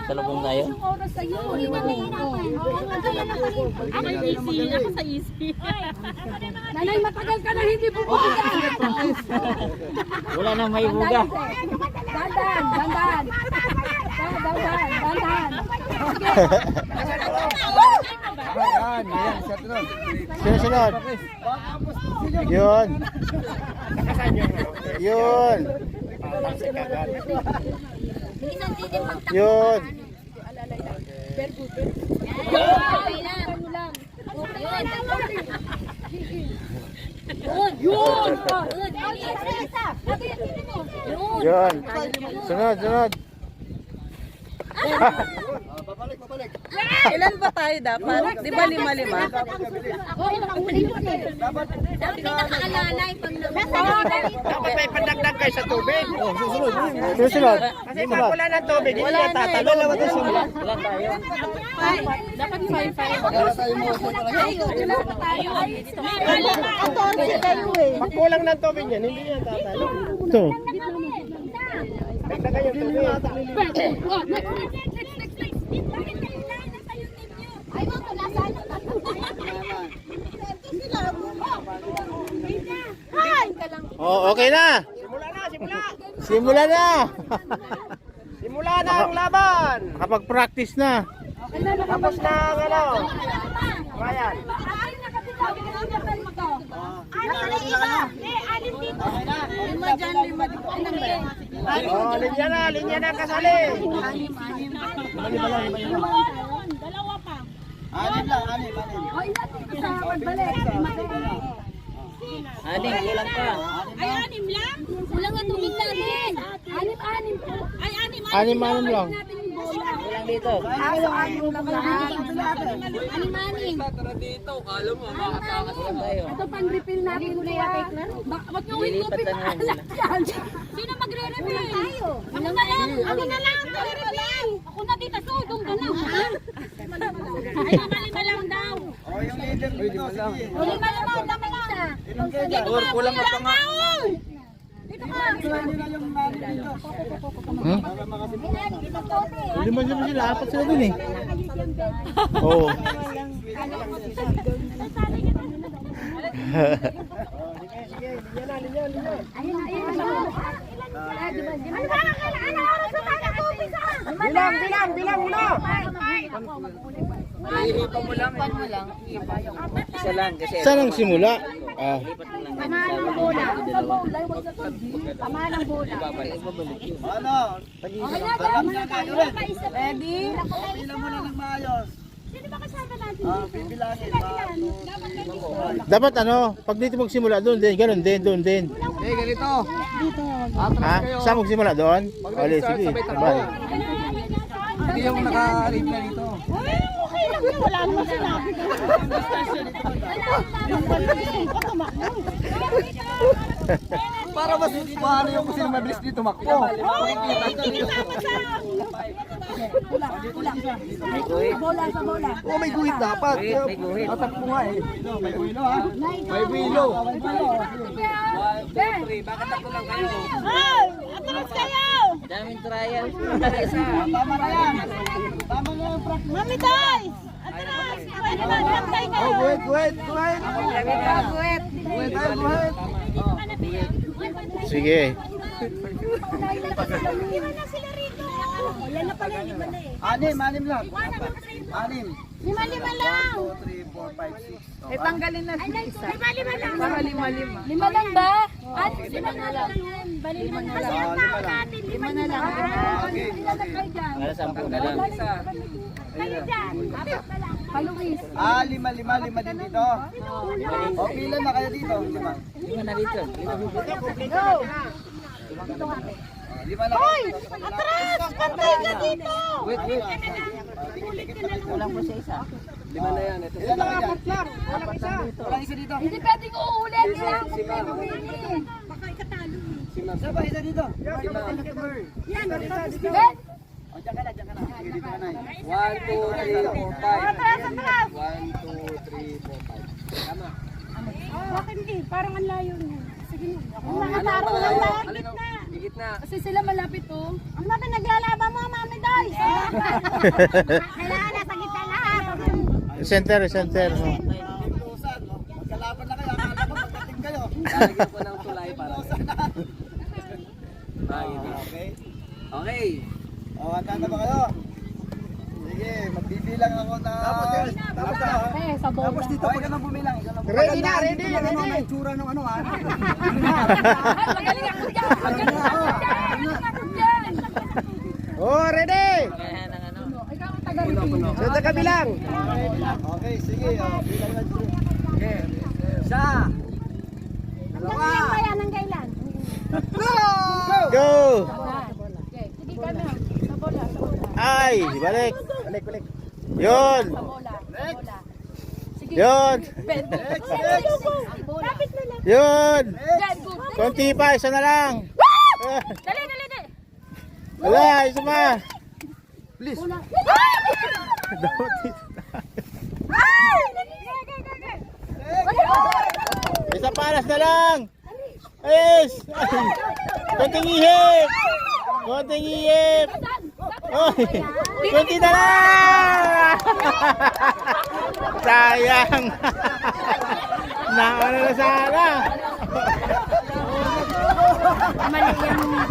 Salubong tayo. Oras sa'yo. Hindi na mahirapan. Ako easy. Ako sa easy. Nanay, matagal ka na hindi pupunta. Wala nang may buga. Dandan, dandan. Dandan. Sunod. Yun. Yun. Yun. Yun. Sunod. Ilan ba tayo dapat? Di ba 5-5? Dapat may pandagdag kayo sa tubig. Susunod. Kasi pag wala ng tubig, hindi na tatalo. Wala tayo. Dapat 5-5. Pag kulang ng tubig yan, hindi na tatalo. Ito. Dagdagan yung tubig. Oh, okay na. Simula na. Simula na ang laban. Kapag-practice na. Tapos na ang ano. Ryan. Oh, linya na kasali. Aning, kulang pa. Ay, 6 lang? Kulang ang tubig natin. Anim po. Ay, 6. Anim-anim lang. Kulang dito. Anim. Tayo. Ito pang-refill natin kuya. Wag nyo Lilipat i-copy lang na yan. yan. Sino magre-refill? Ako na lang. Ako na lang. Magre-refill. Ako na dito. Sudong ka na. Ay, 5 lang daw. Oh, yung leader dito. Sige. 5 lang. Dami na. Kulang pa nga. Hmm? Lima sila, apat sila dun eh. Oo. Bilang mo na. Ihipan mo lang. Isa lang kasi. Saan ang simula? Ah. Tamaan ng bola. Tamaan ng bola. Ano? Ready? Bilang mo na ng maayos. Sino ba kasama natin? Bibilangin. Dapat ano, pag dito magsimula doon din, ganun din, doon din. Eh, ganito. Ha? Saan magsimula doon? Ole, sige. Sabay. Hindi yung naka-rip na dito. Okay lang yun. Wala naman sinabi. Para mas paano yung kung sino mabilis dito makpo. May kuhit. Bola sa bola. Oh, may guhit dapat. May guhit. Tatakbo nga eh. May builo ha. May builo. Ay! Atras kayo! Daming trial. Tama na yan. Tama na yung practice. Mami guys! Atras! Pwede ba? Lantay kayo! Oh, guhit. Guhit tayo, guhit. Sige. Yan na pala, lima na eh. Anim lang. Anim. 5 lang! 2, 3, 4, 5, 6. Eh, tanggalin na si isa. 5 lang! Para 5. Lima lang ba? Lima na lang. Bali lima na lang. Lima na lang. Ilan na kayo dyan? Para 10 na lang. Kayo dyan. Paluwis. Lima din dito. O, pila na kayo dito. Lima. Lima na dito. Lima na. Hoy! Atras! Pantay ka dito! Wait. Kulang po sa isa. Lima na yan. Ilan na kayo dyan? Walang isa dito. Hindi pwedeng uulit. Kailangan ko pwede ulit. Isa ba? Isa dito. Yan. O, dyan ka na. Sige, dito ka na. 1, 2, 3, 4, 5. Atras! Atras! 1, 2, 3, 4, 5. Tama. Bakit hindi? Parang ang layo niya. Sige na. Ang mga Ano taro pala lang yun? ba? Gitna. Kasi sila malapit oh. Ang mga naglalaban mo, mami guys! Kailangan nasa gitna lahat. Center, center. Oh. Ilusan, no? Magkalaban na kayo. Akala ko pagdating kayo. Lalagyan ko ng tulay para. Okay. Okay. O, handa na ba kayo? Sige, magbibilang ako na... Tapos na. Eh, sa bola. Tapos dito, ikaw nang bumilang. Ready na, ready, Dito lang ano, ready. may tsura ng ano, ha? Magaling ako dyan. Magaling ako dyan. Oh, ready. Kaya ng ano. Sa kabilang. Okay, sige. Bilang na dito. Okay. Isa. Hanggang kailan ba yan? Hanggang kailan? Go. Sige kami. Sa bola. Sa bola. Ay, balik. Balik, balik. Yun. Sa bola. Sa bola. Sige. Yun. Kapit na lang. Yun. Yan, good. Konti pa, isa na lang. Dali, dali, dali. Wala, isa pa. Please. Isa paras na lang. Yes. Konting ihip. Konting ihip. Oy. Konti na lang. Sayang. Naano na sana. Mali yung